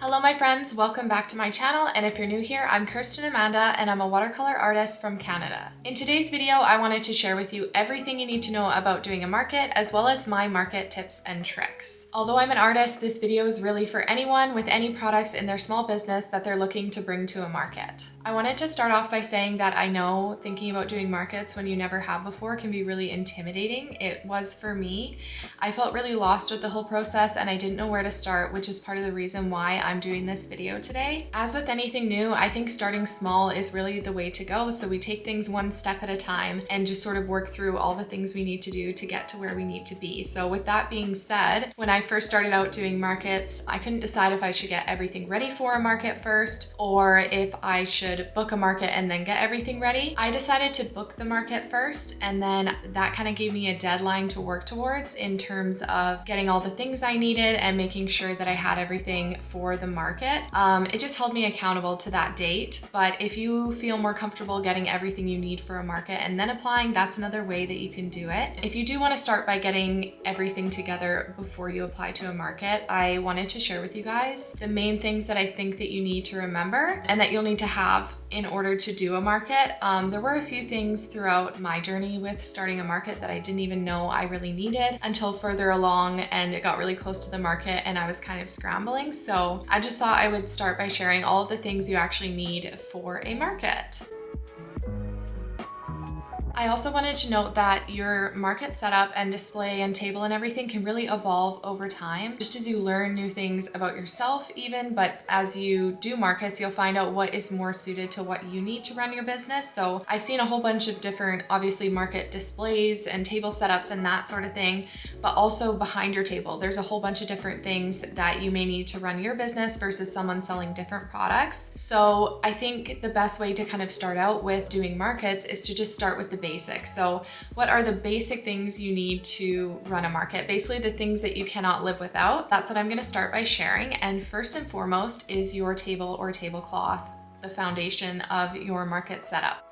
Hello my friends, welcome back to my channel, and if you're new here, I'm Kirsten Amanda and I'm a watercolor artist from Canada. In today's video, I wanted to share with you everything you need to know about doing a market, as well as my market tips and tricks. Although I'm an artist, this video is really for anyone with any products in their small business that they're looking to bring to a market. I wanted to start off by saying that I know thinking about doing markets when you never have before can be really intimidating. It was for me. I felt really lost with the whole process and I didn't know where to start, which is part of the reason why I'm doing this video today. As with anything new, I think starting small is really the way to go. So we take things one step at a time and just sort of work through all the things we need to do to get to where we need to be. So with that being said, when I first started out doing markets, I couldn't decide if I should get everything ready for a market first or if I should book a market and then get everything ready. I decided to book the market first, and then that kind of gave me a deadline to work towards in terms of getting all the things I needed and making sure that I had everything for the market. It just held me accountable to that date. But if you feel more comfortable getting everything you need for a market and then applying, that's another way that you can do it. If you do want to start by getting everything together before you apply to a market, I wanted to share with you guys the main things that I think that you need to remember and that you'll need to have in order to do a market. There were a few things throughout my journey with starting a market that I didn't even know I really needed until further along, and it got really close to the market and I was kind of scrambling. So I just thought I would start by sharing all of the things you actually need for a market. I also wanted to note that your market setup and display and table and everything can really evolve over time, just as you learn new things about yourself even, but as you do markets, you'll find out what is more suited to what you need to run your business. So I've seen a whole bunch of different, obviously, market displays and table setups and that sort of thing, but also behind your table, there's a whole bunch of different things that you may need to run your business versus someone selling different products. So I think the best way to kind of start out with doing markets is to just start with the basics. So what are the basic things you need to run a market? Basically the things that you cannot live without. That's what I'm going to start by sharing. And first and foremost is your table or tablecloth, the foundation of your market setup.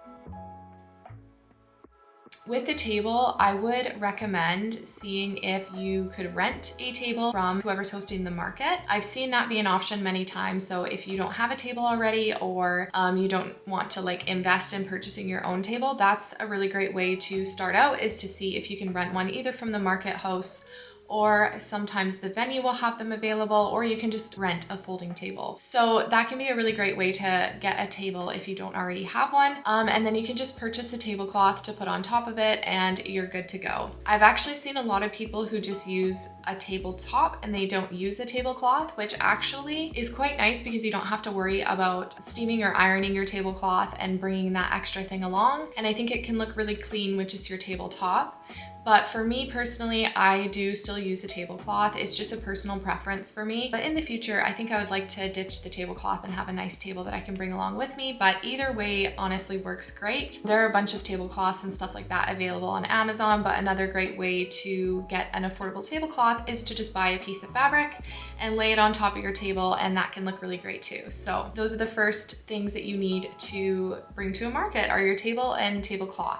With the table, I would recommend seeing if you could rent a table from whoever's hosting the market. I've seen that be an option many times. So if you don't have a table already, or you don't want to invest in purchasing your own table, that's a really great way to start out, is to see if you can rent one either from the market hosts, or sometimes the venue will have them available, or you can just rent a folding table. So that can be a really great way to get a table if you don't already have one. And then you can just purchase a tablecloth to put on top of it and you're good to go. I've actually seen a lot of people who just use a tabletop and they don't use a tablecloth, which actually is quite nice because you don't have to worry about steaming or ironing your tablecloth and bringing that extra thing along. And I think it can look really clean with just your tabletop. But for me personally, I do still use a tablecloth. It's just a personal preference for me. But in the future, I think I would like to ditch the tablecloth and have a nice table that I can bring along with me. But either way honestly works great. There are a bunch of tablecloths and stuff like that available on Amazon, but another great way to get an affordable tablecloth is to just buy a piece of fabric and lay it on top of your table, and that can look really great too. So those are the first things that you need to bring to a market, are your table and tablecloth.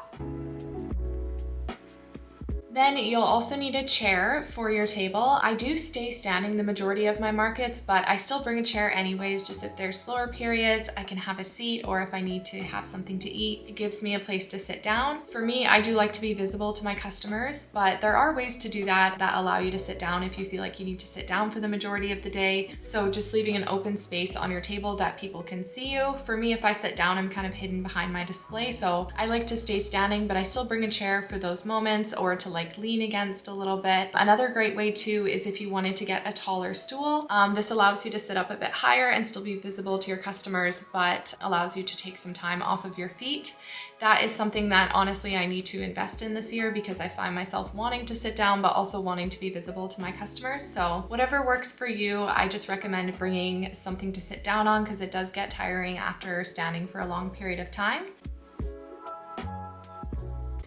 Then you'll also need a chair for your table. I do stay standing the majority of my markets, but I still bring a chair anyways, just if there's slower periods, I can have a seat, or if I need to have something to eat, it gives me a place to sit down. For me, I do like to be visible to my customers, but there are ways to do that allow you to sit down if you feel like you need to sit down for the majority of the day. So just leaving an open space on your table that people can see you. For me, if I sit down, I'm kind of hidden behind my display, so I like to stay standing, but I still bring a chair for those moments, or to lean against a little bit. Another great way too is if you wanted to get a taller stool. This allows you to sit up a bit higher and still be visible to your customers, but allows you to take some time off of your feet. That is something that honestly I need to invest in this year because I find myself wanting to sit down but also wanting to be visible to my customers. So whatever works for you, I just recommend bringing something to sit down on because it does get tiring after standing for a long period of time.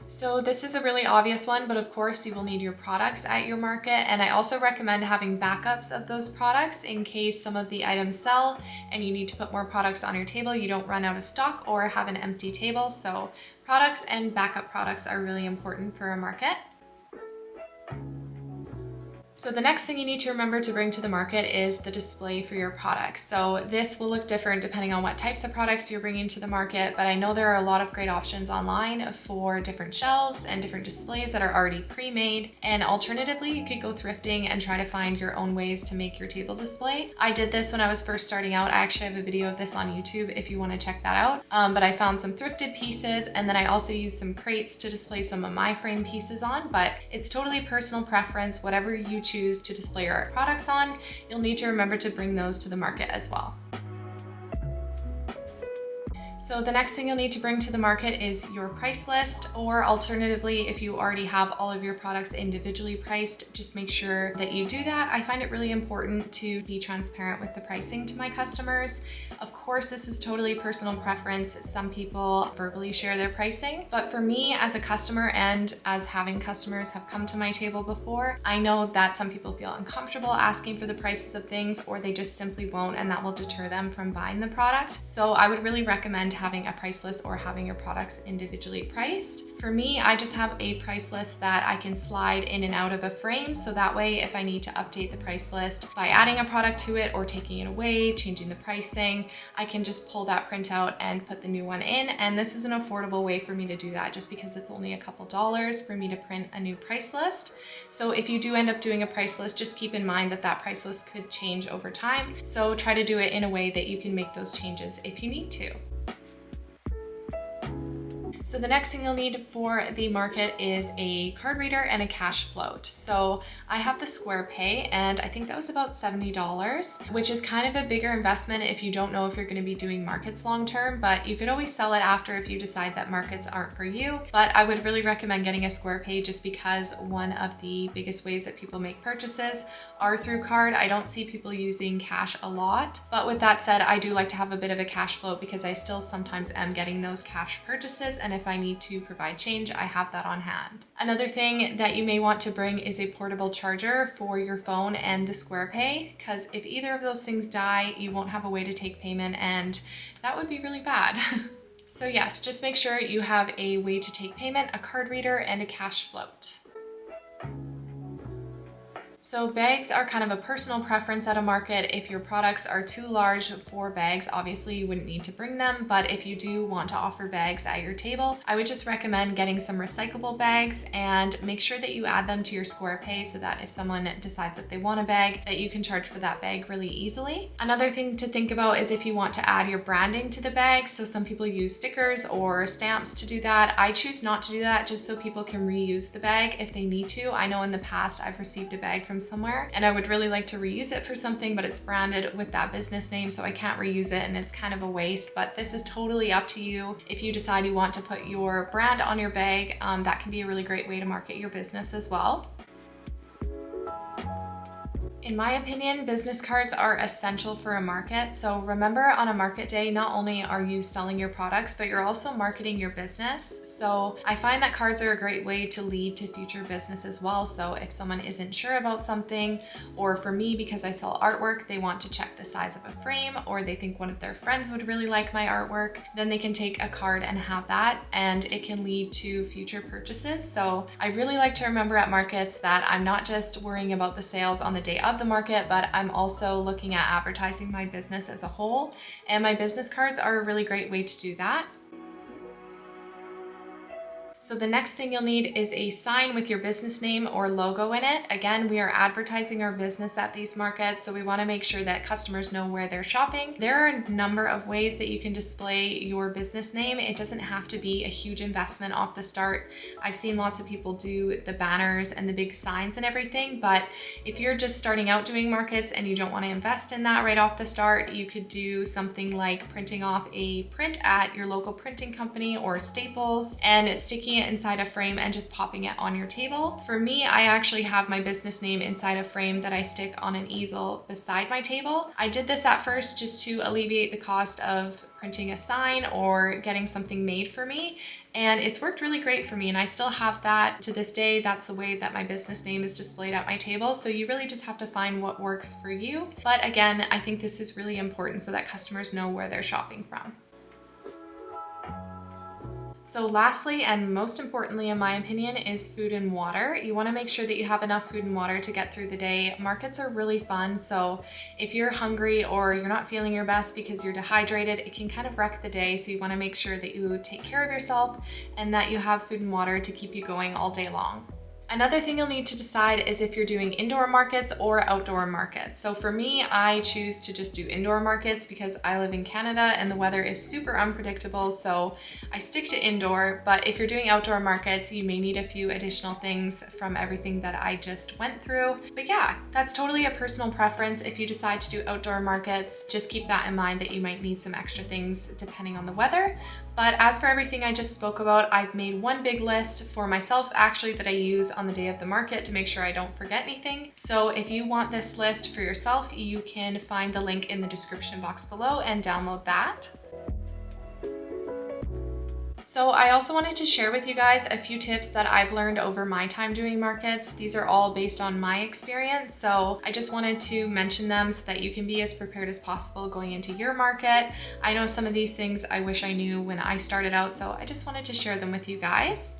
So this is a really obvious one, but of course you will need your products at your market. And I also recommend having backups of those products in case some of the items sell and you need to put more products on your table, you don't run out of stock or have an empty table. So products and backup products are really important for a market. So the next thing you need to remember to bring to the market is the display for your products. So this will look different depending on what types of products you're bringing to the market, but I know there are a lot of great options online for different shelves and different displays that are already pre-made. And alternatively, you could go thrifting and try to find your own ways to make your table display. I did this when I was first starting out. I actually have a video of this on YouTube if you want to check that out. But I found some thrifted pieces, and then I also used some crates to display some of my frame pieces on, but it's totally personal preference. Whatever you choose to display your art products on, you'll need to remember to bring those to the market as well. So the next thing you'll need to bring to the market is your price list, or alternatively, if you already have all of your products individually priced, just make sure that you do that. I find it really important to be transparent with the pricing to my customers. Of course, this is totally personal preference. Some people verbally share their pricing, but for me as a customer and as having customers have come to my table before, I know that some people feel uncomfortable asking for the prices of things, or they just simply won't, and that will deter them from buying the product. So I would really recommend having a price list or having your products individually priced. For me, I just have a price list that I can slide in and out of a frame, so that way if I need to update the price list by adding a product to it or taking it away, changing the pricing, I can just pull that printout and put the new one in. And this is an affordable way for me to do that, just because it's only a couple dollars for me to print a new price list. So if you do end up doing a price list, just keep in mind that that price list could change over time. So try to do it in a way that you can make those changes if you need to. So the next thing you'll need for the market is a card reader and a cash float. So I have the Square Pay, and I think that was about $70, which is kind of a bigger investment if you don't know if you're going to be doing markets long term, but you could always sell it after if you decide that markets aren't for you. But I would really recommend getting a Square Pay, just because one of the biggest ways that people make purchases are through card. I don't see people using cash a lot, but with that said, I do like to have a bit of a cash float because I still sometimes am getting those cash purchases, and if I need to provide change, I have that on hand. Another thing that you may want to bring is a portable charger for your phone and the Square Pay, because if either of those things die, you won't have a way to take payment, and that would be really bad. So yes, just make sure you have a way to take payment, a card reader, and a cash float. So bags are kind of a personal preference at a market. If your products are too large for bags, obviously you wouldn't need to bring them, but if you do want to offer bags at your table, I would just recommend getting some recyclable bags and make sure that you add them to your Square Pay, so that if someone decides that they want a bag, that you can charge for that bag really easily. Another thing to think about is if you want to add your branding to the bag. So some people use stickers or stamps to do that. I choose not to do that, just so people can reuse the bag if they need to. I know in the past I've received a bag from somewhere and I would really like to reuse it for something, but it's branded with that business name, so I can't reuse it and it's kind of a waste. But this is totally up to you. If you decide you want to put your brand on your bag, that can be a really great way to market your business as well. In my opinion, business cards are essential for a market. So remember, on a market day, not only are you selling your products, but you're also marketing your business. So I find that cards are a great way to lead to future business as well. So if someone isn't sure about something, or for me, because I sell artwork, they want to check the size of a frame, or they think one of their friends would really like my artwork, then they can take a card and have that, and it can lead to future purchases. So I really like to remember at markets that I'm not just worrying about the sales on the day of the market, but I'm also looking at advertising my business as a whole, and my business cards are a really great way to do that. So the next thing you'll need is a sign with your business name or logo in it. Again, we are advertising our business at these markets, so we want to make sure that customers know where they're shopping. There are a number of ways that you can display your business name. It doesn't have to be a huge investment off the start. I've seen lots of people do the banners and the big signs and everything, but if you're just starting out doing markets and you don't want to invest in that right off the start, you could do something like printing off a print at your local printing company or Staples and sticking it inside a frame and just popping it on your table. For me, I actually have my business name inside a frame that I stick on an easel beside my table. I did this at first just to alleviate the cost of printing a sign or getting something made for me, and it's worked really great for me, and I still have that to this day. That's the way that my business name is displayed at my table, so you really just have to find what works for you. But again, I think this is really important so that customers know where they're shopping from. So lastly, and most importantly in my opinion, is food and water. You want to make sure that you have enough food and water to get through the day. Markets are really fun, so if you're hungry or you're not feeling your best because you're dehydrated, it can kind of wreck the day. So you want to make sure that you take care of yourself and that you have food and water to keep you going all day long. Another thing you'll need to decide is if you're doing indoor markets or outdoor markets. So for me, I choose to just do indoor markets because I live in Canada and the weather is super unpredictable, so I stick to indoor. But if you're doing outdoor markets, you may need a few additional things from everything that I just went through. But yeah, that's totally a personal preference. If you decide to do outdoor markets, just keep that in mind that you might need some extra things depending on the weather. But as for everything I just spoke about, I've made one big list for myself actually that I use on the day of the market to make sure I don't forget anything. So if you want this list for yourself, you can find the link in the description box below and download that. So I also wanted to share with you guys a few tips that I've learned over my time doing markets. These are all based on my experience, so I just wanted to mention them so that you can be as prepared as possible going into your market. I know some of these things I wish I knew when I started out, so I just wanted to share them with you guys.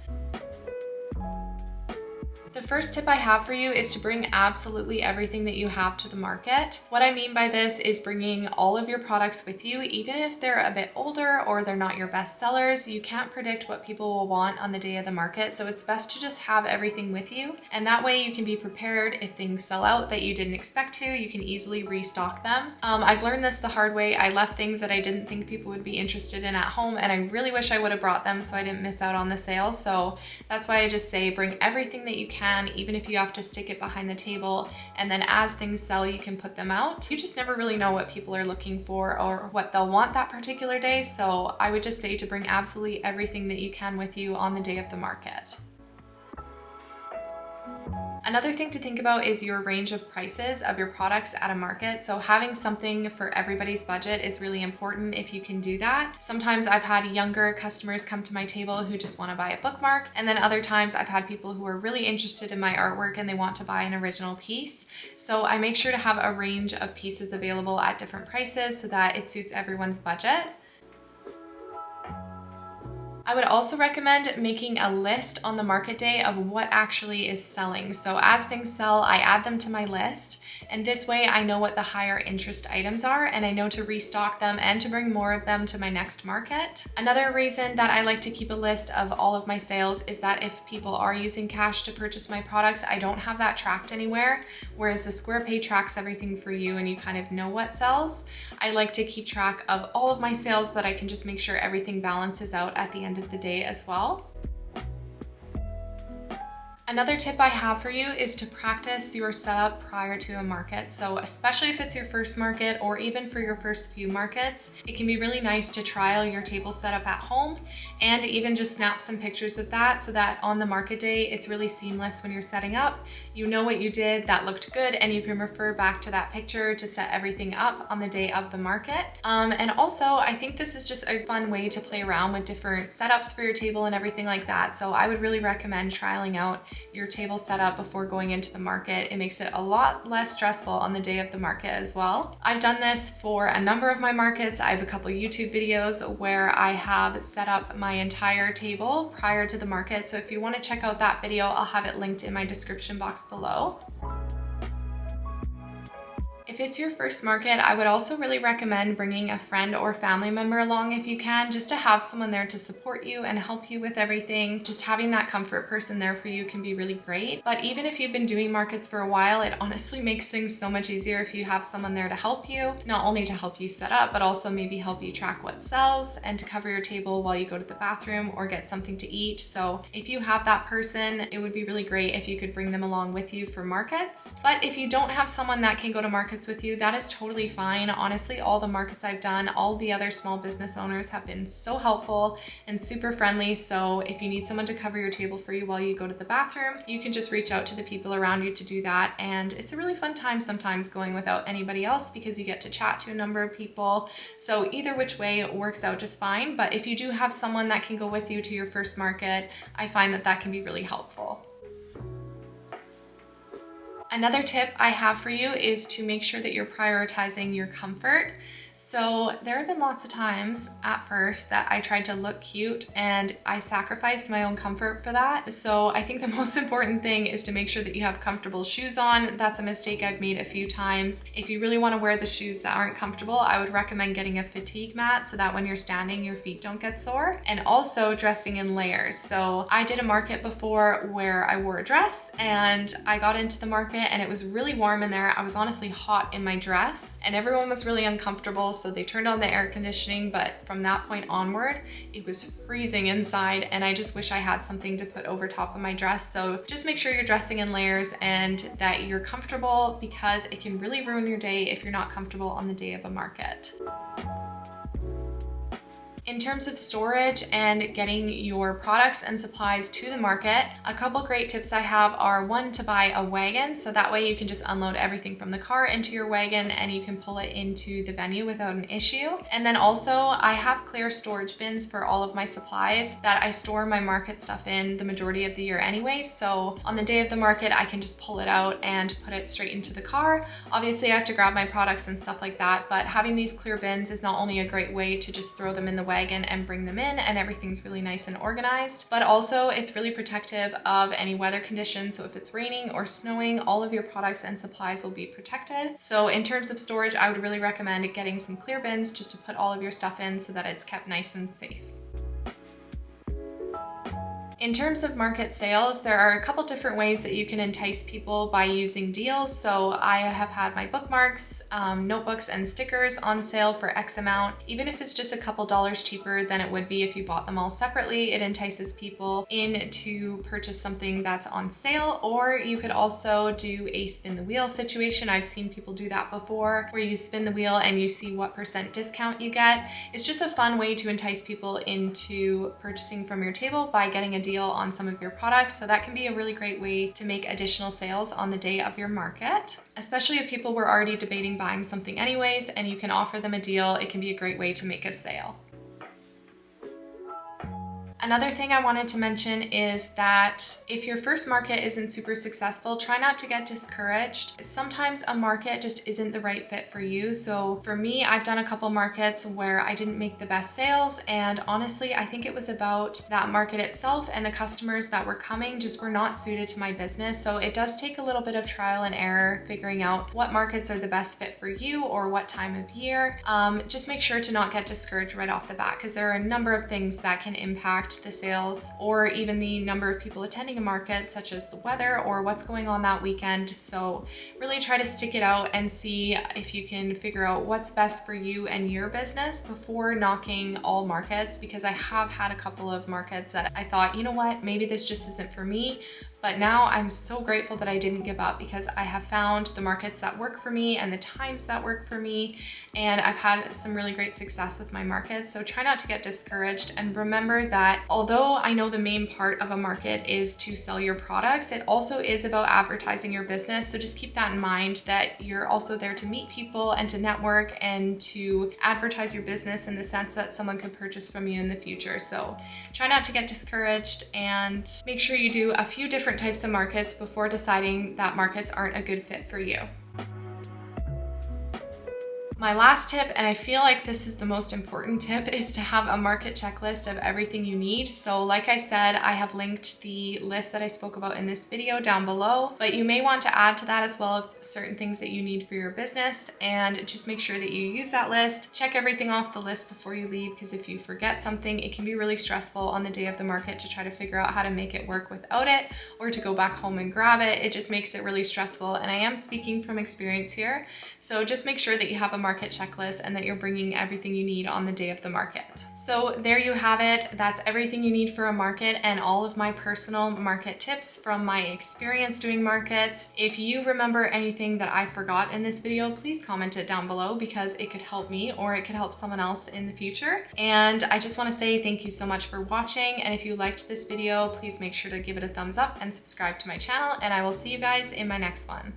The first tip I have for you is to bring absolutely everything that you have to the market. What I mean by this is bringing all of your products with you, even if they're a bit older or they're not your best sellers. You can't predict what people will want on the day of the market, so it's best to just have everything with you. And that way you can be prepared if things sell out that you didn't expect to, you can easily restock them. I've learned this the hard way. I left things that I didn't think people would be interested in at home, and I really wish I would have brought them so I didn't miss out on the sale. So that's why I just say bring everything that you can, even if you have to stick it behind the table, and then as things sell you can put them out. You just never really know what people are looking for or what they'll want that particular day, so I would just say to bring absolutely everything that you can with you on the day of the market. Another thing to think about is your range of prices of your products at a market. So having something for everybody's budget is really important if you can do that. Sometimes I've had younger customers come to my table who just want to buy a bookmark, and then other times I've had people who are really interested in my artwork and they want to buy an original piece. So I make sure to have a range of pieces available at different prices so that it suits everyone's budget. I would also recommend making a list on the market day of what actually is selling. So as things sell, I add them to my list, and this way I know what the higher interest items are and I know to restock them and to bring more of them to my next market. Another reason that I like to keep a list of all of my sales is that if people are using cash to purchase my products, I don't have that tracked anywhere, whereas the Square Pay tracks everything for you and you kind of know what sells. I like to keep track of all of my sales so that I can just make sure everything balances out at the end of the day as well. Another tip I have for you is to practice your setup prior to a market. So especially if it's your first market or even for your first few markets, it can be really nice to trial your table setup at home and even just snap some pictures of that so that on the market day, it's really seamless when you're setting up. You know what you did, that looked good, and you can refer back to that picture to set everything up on the day of the market. And also, I think this is just a fun way to play around with different setups for your table and everything like that. So I would really recommend trialing out your table setup before going into the market. It makes it a lot less stressful on the day of the market as well. I've done this for a number of my markets. I have a couple YouTube videos where I have set up my entire table prior to the market. So if you want to check out that video, I'll have it linked in my description box below. If it's your first market, I would also really recommend bringing a friend or family member along if you can, just to have someone there to support you and help you with everything. Just having that comfort person there for you can be really great. But even if you've been doing markets for a while, it honestly makes things so much easier if you have someone there to help you, not only to help you set up, but also maybe help you track what sells and to cover your table while you go to the bathroom or get something to eat. So if you have that person, it would be really great if you could bring them along with you for markets. But if you don't have someone that can go to markets with you, that is totally fine. Honestly, all the markets I've done, all the other small business owners have been so helpful and super friendly. So if you need someone to cover your table for you while you go to the bathroom, you can just reach out to the people around you to do that. And it's a really fun time sometimes going without anybody else because you get to chat to a number of people. So either which way it works out just fine. But if you do have someone that can go with you to your first market, I find that that can be really helpful. Another tip I have for you is to make sure that you're prioritizing your comfort. So there have been lots of times at first that I tried to look cute and I sacrificed my own comfort for that. So I think the most important thing is to make sure that you have comfortable shoes on. That's a mistake I've made a few times. If you really want to wear the shoes that aren't comfortable, I would recommend getting a fatigue mat so that when you're standing, your feet don't get sore. And also dressing in layers. So I did a market before where I wore a dress and I got into the market and it was really warm in there. I was honestly hot in my dress and everyone was really uncomfortable. So they turned on the air conditioning, but from that point onward, it was freezing inside and I just wish I had something to put over top of my dress. So just make sure you're dressing in layers and that you're comfortable, because it can really ruin your day if you're not comfortable on the day of a market. In terms of storage and getting your products and supplies to the market, a couple great tips I have are, one, to buy a wagon. So that way you can just unload everything from the car into your wagon and you can pull it into the venue without an issue. And then also I have clear storage bins for all of my supplies that I store my market stuff in the majority of the year anyway. So on the day of the market, I can just pull it out and put it straight into the car. Obviously I have to grab my products and stuff like that, but having these clear bins is not only a great way to just throw them in the wagon and bring them in and everything's really nice and organized, but also it's really protective of any weather conditions. So if it's raining or snowing, all of your products and supplies will be protected. So in terms of storage, I would really recommend getting some clear bins just to put all of your stuff in so that it's kept nice and safe. In terms of market sales, there are a couple different ways that you can entice people by using deals. So I have had my bookmarks, notebooks, and stickers on sale for X amount. Even if it's just a couple dollars cheaper than it would be if you bought them all separately, it entices people in to purchase something that's on sale. Or you could also do a spin the wheel situation. I've seen people do that before, where you spin the wheel and you see what % discount you get. It's just a fun way to entice people into purchasing from your table by getting a deal on some of your products. So that can be a really great way to make additional sales on the day of your market, especially if people were already debating buying something anyways and you can offer them a deal. It can be a great way to make a sale. Another thing I wanted to mention is that if your first market isn't super successful, try not to get discouraged. Sometimes a market just isn't the right fit for you. So for me, I've done a couple markets where I didn't make the best sales, and honestly, I think it was about that market itself and the customers that were coming just were not suited to my business. So it does take a little bit of trial and error figuring out what markets are the best fit for you or what time of year. Just make sure to not get discouraged right off the bat, because there are a number of things that can impact the sales or even the number of people attending a market, such as the weather or what's going on that weekend. So really try to stick it out and see if you can figure out what's best for you and your business before knocking all markets, because I have had a couple of markets that I thought, you know what, maybe this just isn't for me. But now I'm so grateful that I didn't give up, because I have found the markets that work for me and the times that work for me, and I've had some really great success with my markets. So try not to get discouraged, and remember that although I know the main part of a market is to sell your products, it also is about advertising your business. So just keep that in mind, that you're also there to meet people and to network and to advertise your business in the sense that someone could purchase from you in the future. So try not to get discouraged and make sure you do a few different types of markets before deciding that markets aren't a good fit for you. My last tip, and I feel like this is the most important tip, is to have a market checklist of everything you need. So like I said, I have linked the list that I spoke about in this video down below, but you may want to add to that as well of certain things that you need for your business, and just make sure that you use that list. Check everything off the list before you leave, because if you forget something, it can be really stressful on the day of the market to try to figure out how to make it work without it, or to go back home and grab it. It just makes it really stressful, and I am speaking from experience here. So just make sure that you have a market checklist and that you're bringing everything you need on the day of the market. So there you have it. That's everything you need for a market and all of my personal market tips from my experience doing markets. If you remember anything that I forgot in this video, please comment it down below, because it could help me or it could help someone else in the future. And I just want to say thank you so much for watching. And if you liked this video, please make sure to give it a thumbs up and subscribe to my channel, and I will see you guys in my next one.